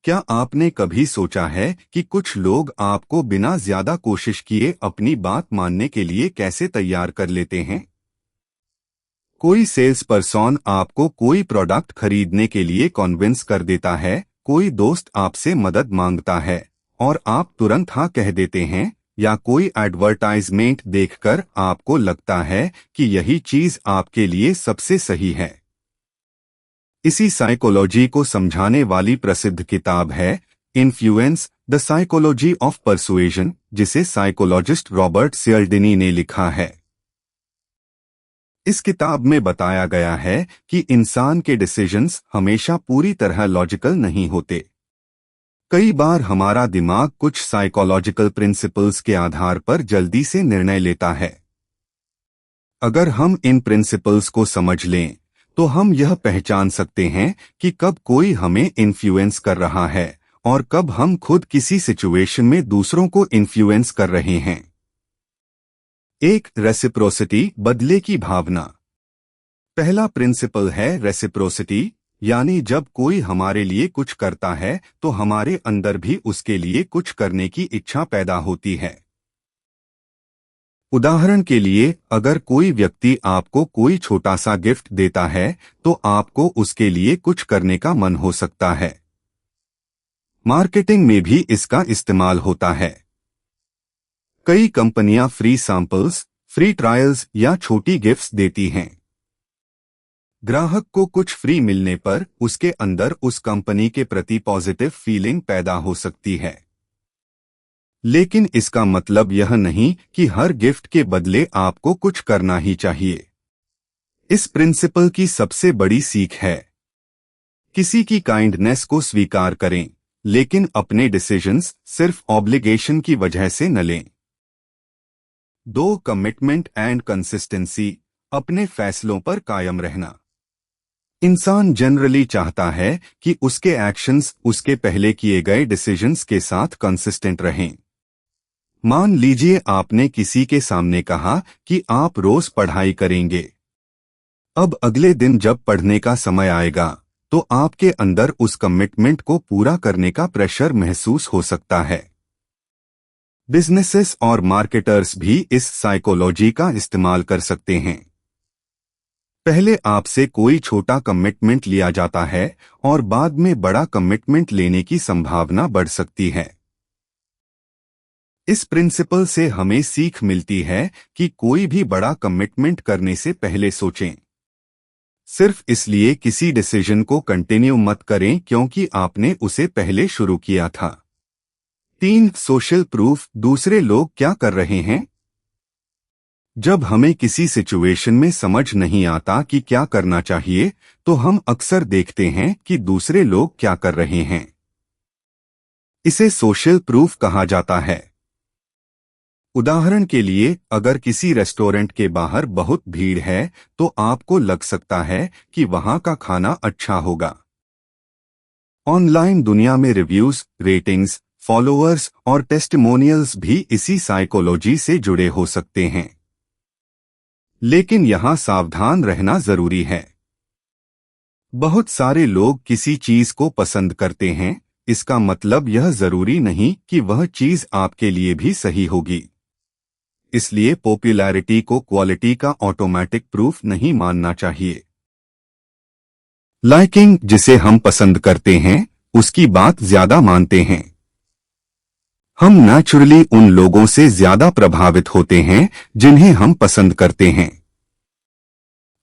क्या आपने कभी सोचा है कि कुछ लोग आपको बिना ज्यादा कोशिश किए अपनी बात मानने के लिए कैसे तैयार कर लेते हैं? कोई सेल्स पर्सन आपको कोई प्रोडक्ट खरीदने के लिए कन्विंस कर देता है, कोई दोस्त आपसे मदद मांगता है और आप तुरंत हाँ कह देते हैं, या कोई एडवर्टाइजमेंट देखकर आपको लगता है कि यही चीज आपके लिए सबसे सही है। इसी साइकोलॉजी को समझाने वाली प्रसिद्ध किताब है influence the psychology of persuasion, जिसे साइकोलॉजिस्ट रॉबर्ट सियल्डिनी ने लिखा है। इस किताब में बताया गया है कि इंसान के डिसीजंस हमेशा पूरी तरह लॉजिकल नहीं होते। कई बार हमारा दिमाग कुछ साइकोलॉजिकल प्रिंसिपल्स के आधार पर जल्दी से निर्णय लेता है। अगर हम इन प्रिंसिपल्स को समझ लें तो हम यह पहचान सकते हैं कि कब कोई हमें इन्फ्लुएंस कर रहा है और कब हम खुद किसी सिचुएशन में दूसरों को इन्फ्लुएंस कर रहे हैं। एक, रेसिप्रोसिटी, बदले की भावना। पहला प्रिंसिपल है रेसिप्रोसिटी, यानी जब कोई हमारे लिए कुछ करता है तो हमारे अंदर भी उसके लिए कुछ करने की इच्छा पैदा होती है। उदाहरण के लिए, अगर कोई व्यक्ति आपको कोई छोटा सा गिफ्ट देता है तो आपको उसके लिए कुछ करने का मन हो सकता है। मार्केटिंग में भी इसका इस्तेमाल होता है। कई कंपनियां फ्री सैंपल्स, फ्री ट्रायल्स या छोटी गिफ्ट्स देती हैं। ग्राहक को कुछ फ्री मिलने पर उसके अंदर उस कंपनी के प्रति पॉजिटिव फीलिंग पैदा हो सकती है। लेकिन इसका मतलब यह नहीं कि हर गिफ्ट के बदले आपको कुछ करना ही चाहिए। इस प्रिंसिपल की सबसे बड़ी सीख है, किसी की काइंडनेस को स्वीकार करें, लेकिन अपने डिसीजंस सिर्फ ऑब्लिगेशन की वजह से न लें। 2, कमिटमेंट एंड कंसिस्टेंसी, अपने फैसलों पर कायम रहना। इंसान जनरली चाहता है कि उसके एक्शंस उसके पहले किए गए डिसीजंस के साथ कंसिस्टेंट रहें। मान लीजिए आपने किसी के सामने कहा कि आप रोज पढ़ाई करेंगे। अब अगले दिन जब पढ़ने का समय आएगा तो आपके अंदर उस कमिटमेंट को पूरा करने का प्रेशर महसूस हो सकता है। बिजनेसेस और मार्केटर्स भी इस साइकोलॉजी का इस्तेमाल कर सकते हैं। पहले आपसे कोई छोटा कमिटमेंट लिया जाता है और बाद में बड़ा कमिटमेंट लेने की संभावना बढ़ सकती है। इस प्रिंसिपल से हमें सीख मिलती है कि कोई भी बड़ा कमिटमेंट करने से पहले सोचें। सिर्फ इसलिए किसी डिसीजन को कंटिन्यू मत करें क्योंकि आपने उसे पहले शुरू किया था। 3, सोशल प्रूफ, दूसरे लोग क्या कर रहे हैं। जब हमें किसी सिचुएशन में समझ नहीं आता कि क्या करना चाहिए तो हम अक्सर देखते हैं कि दूसरे लोग क्या कर रहे हैं। इसे सोशल प्रूफ कहा जाता है। उदाहरण के लिए, अगर किसी रेस्टोरेंट के बाहर बहुत भीड़ है तो आपको लग सकता है कि वहां का खाना अच्छा होगा। ऑनलाइन दुनिया में रिव्यूज, रेटिंग्स, फॉलोअर्स और टेस्टिमोनियल्स भी इसी साइकोलॉजी से जुड़े हो सकते हैं। लेकिन यहां सावधान रहना जरूरी है। बहुत सारे लोग किसी चीज को पसंद करते हैं, इसका मतलब यह जरूरी नहीं कि वह चीज आपके लिए भी सही होगी। इसलिए पॉपुलैरिटी को क्वालिटी का ऑटोमेटिक प्रूफ नहीं मानना चाहिए। लाइकिंग, जिसे हम पसंद करते हैं उसकी बात ज्यादा मानते हैं। हम नेचुरली उन लोगों से ज्यादा प्रभावित होते हैं जिन्हें हम पसंद करते हैं।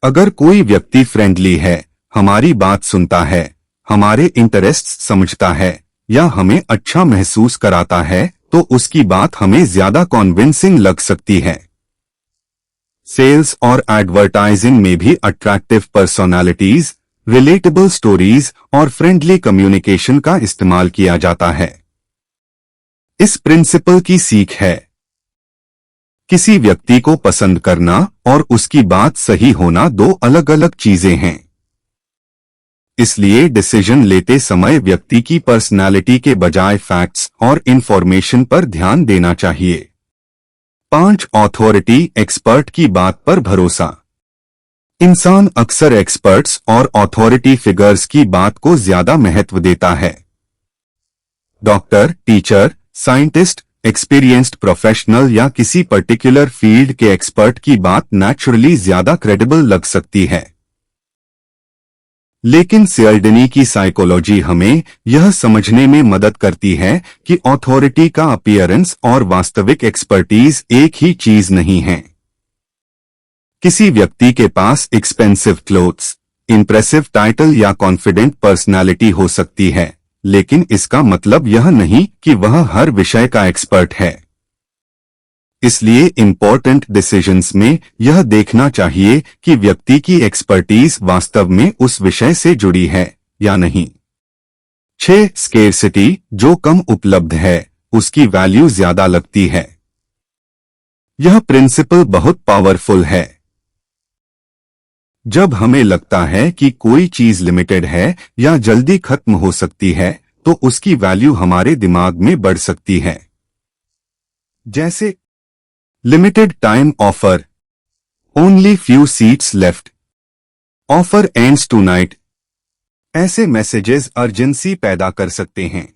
अगर कोई व्यक्ति फ्रेंडली है, हमारी बात सुनता है, हमारे इंटरेस्ट्स समझता है या हमें अच्छा महसूस कराता है तो उसकी बात हमें ज्यादा कॉन्विंसिंग लग सकती है। सेल्स और एडवर्टाइजिंग में भी अट्रैक्टिव पर्सनालिटीज, रिलेटेबल स्टोरीज और फ्रेंडली कम्युनिकेशन का इस्तेमाल किया जाता है। इस प्रिंसिपल की सीख है, किसी व्यक्ति को पसंद करना और उसकी बात सही होना दो अलग अलग चीजें हैं। इसलिए डिसीजन लेते समय व्यक्ति की पर्सनालिटी के बजाय फैक्ट्स और इंफॉर्मेशन पर ध्यान देना चाहिए। 5, ऑथोरिटी, एक्सपर्ट की बात पर भरोसा। इंसान अक्सर एक्सपर्ट्स और ऑथोरिटी फिगर्स की बात को ज्यादा महत्व देता है। Doctor, teacher, scientist, experienced professional या किसी पर्टिकुलर फील्ड के एक्सपर्ट की बात नेचुरली ज्यादा क्रेडिबल लग सकती है। लेकिन सियल्डनी की साइकोलॉजी हमें यह समझने में मदद करती है कि ऑथोरिटी का अपीयरेंस और वास्तविक एक्सपर्टीज एक ही चीज नहीं है। किसी व्यक्ति के पास एक्सपेंसिव क्लोथ्स, इंप्रेसिव टाइटल या कॉन्फिडेंट पर्सनालिटी हो सकती है, लेकिन इसका मतलब यह नहीं कि वह हर विषय का एक्सपर्ट है। इसलिए इंपॉर्टेंट डिसीजंस में यह देखना चाहिए कि व्यक्ति की एक्सपर्टीज वास्तव में उस विषय से जुड़ी है या नहीं। 6. स्केर्सिटी, जो कम उपलब्ध है उसकी वैल्यू ज्यादा लगती है। यह प्रिंसिपल बहुत पावरफुल है। जब हमें लगता है कि कोई चीज लिमिटेड है या जल्दी खत्म हो सकती है तो उसकी वैल्यू हमारे दिमाग में बढ़ सकती है। जैसे limited time offer, only few seats left, offer ends tonight. ऐसे मैसेजेस अर्जेंसी पैदा कर सकते हैं।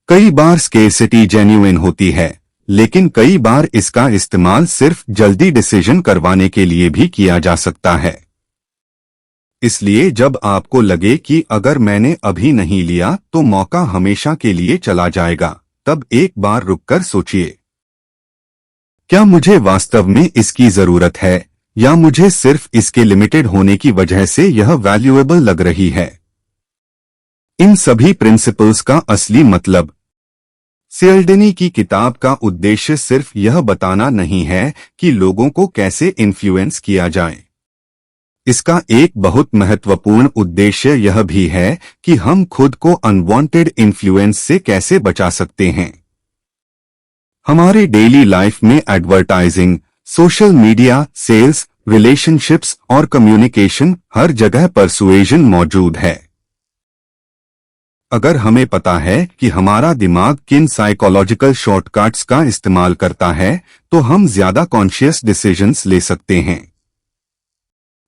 कई बार स्केर्सिटी जेन्युइन होती है, लेकिन कई बार इसका इस्तेमाल सिर्फ जल्दी डिसीजन करवाने के लिए भी किया जा सकता है। इसलिए जब आपको लगे कि अगर मैंने अभी नहीं लिया तो मौका हमेशा के लिए चला जाएगा, तब एक बार रुककर सोचिए, क्या मुझे वास्तव में इसकी जरूरत है या मुझे सिर्फ इसके लिमिटेड होने की वजह से यह वैल्यूएबल लग रही है। इन सभी प्रिंसिपल्स का असली मतलब, सियल्डनी की किताब का उद्देश्य सिर्फ यह बताना नहीं है कि लोगों को कैसे इन्फ्लुएंस किया जाए। इसका एक बहुत महत्वपूर्ण उद्देश्य यह भी है कि हम खुद को अनवांटेड इन्फ्लुएंस से कैसे बचा सकते हैं। हमारे डेली लाइफ में advertising, social media, sales, relationships और कम्युनिकेशन, हर जगह परसुएजन मौजूद है। अगर हमें पता है कि हमारा दिमाग किन साइकोलॉजिकल शॉर्टकट्स का इस्तेमाल करता है तो हम ज्यादा कॉन्शियस डिसीजंस ले सकते हैं।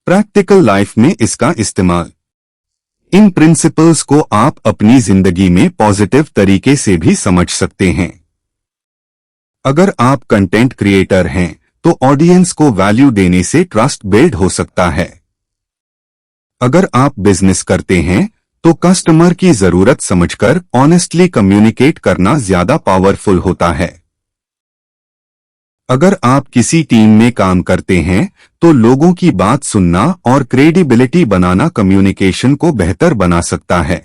प्रैक्टिकल लाइफ में इसका इस्तेमाल, इन प्रिंसिपल्स को आप अपनी जिंदगी में पॉजिटिव तरीके से भी समझ सकते हैं। अगर आप कंटेंट क्रिएटर हैं तो ऑडियंस को वैल्यू देने से ट्रस्ट बिल्ड हो सकता है। अगर आप बिजनेस करते हैं तो कस्टमर की जरूरत समझकर ऑनेस्टली कम्युनिकेट करना ज्यादा पावरफुल होता है। अगर आप किसी टीम में काम करते हैं तो लोगों की बात सुनना और क्रेडिबिलिटी बनाना कम्युनिकेशन को बेहतर बना सकता है।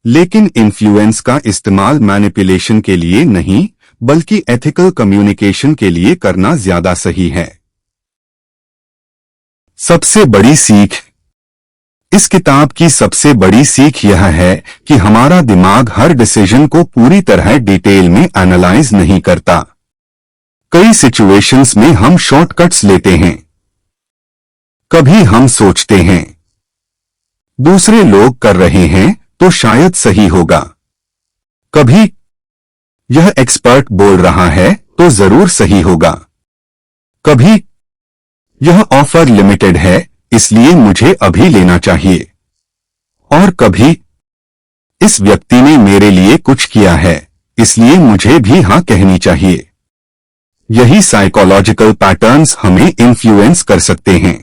लेकिन इन्फ्लुएंस का इस्तेमाल मैनिपुलेशन के लिए नहीं बल्कि एथिकल कम्युनिकेशन के लिए करना ज्यादा सही है। सबसे बड़ी सीख, इस किताब की सबसे बड़ी सीख यह है कि हमारा दिमाग हर डिसीजन को पूरी तरह डिटेल में एनालाइज नहीं करता। कई सिचुएशंस में हम शॉर्टकट्स लेते हैं। कभी हम सोचते हैं दूसरे लोग कर रहे हैं तो शायद सही होगा, कभी यह एक्सपर्ट बोल रहा है तो जरूर सही होगा, कभी यह ऑफर लिमिटेड है इसलिए मुझे अभी लेना चाहिए, और कभी इस व्यक्ति ने मेरे लिए कुछ किया है इसलिए मुझे भी हाँ कहनी चाहिए। यही साइकोलॉजिकल पैटर्न्स हमें इन्फ्लुएंस कर सकते हैं।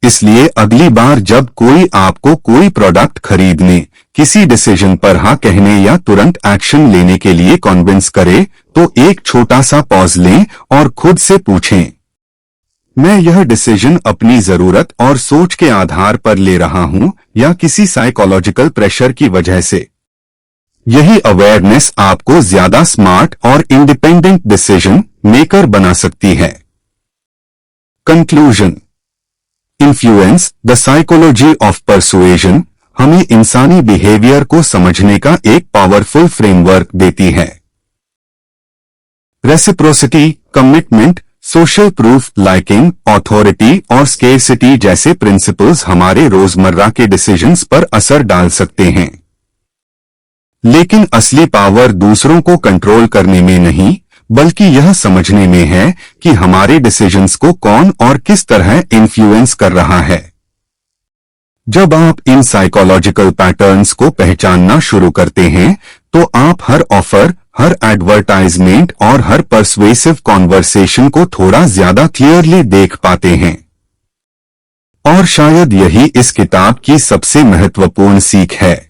इसलिए अगली बार जब कोई आपको कोई प्रोडक्ट खरीदने, किसी डिसीजन पर हाँ कहने या तुरंत एक्शन लेने के लिए कन्विंस करे तो एक छोटा सा पॉज लें और खुद से पूछें, मैं यह डिसीजन अपनी जरूरत और सोच के आधार पर ले रहा हूं या किसी साइकोलॉजिकल प्रेशर की वजह से। यही अवेयरनेस आपको ज्यादा स्मार्ट और इंडिपेंडेंट डिसीजन मेकर बना सकती है। Conclusion, influence the psychology of persuasion हमें इंसानी बिहेवियर को समझने का एक पावरफुल फ्रेमवर्क देती है। Reciprocity, commitment, social proof, liking, authority और स्केर्सिटी जैसे प्रिंसिपल्स हमारे रोजमर्रा के डिसीजंस पर असर डाल सकते हैं। लेकिन असली पावर दूसरों को कंट्रोल करने में नहीं बल्कि यह समझने में है कि हमारे डिसीजंस को कौन और किस तरह इन्फ्लुएंस कर रहा है। जब आप इन साइकोलॉजिकल पैटर्न्स को पहचानना शुरू करते हैं तो आप हर ऑफर, हर एडवर्टाइजमेंट और हर पर्सुएसिव कॉन्वर्सेशन को थोड़ा ज्यादा क्लियरली देख पाते हैं। और शायद यही इस किताब की सबसे महत्वपूर्ण सीख है।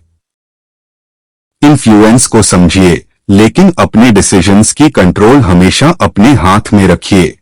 इन्फ्लुएंस को समझिए, लेकिन अपने डिसीजंस की कंट्रोल हमेशा अपने हाथ में रखिए।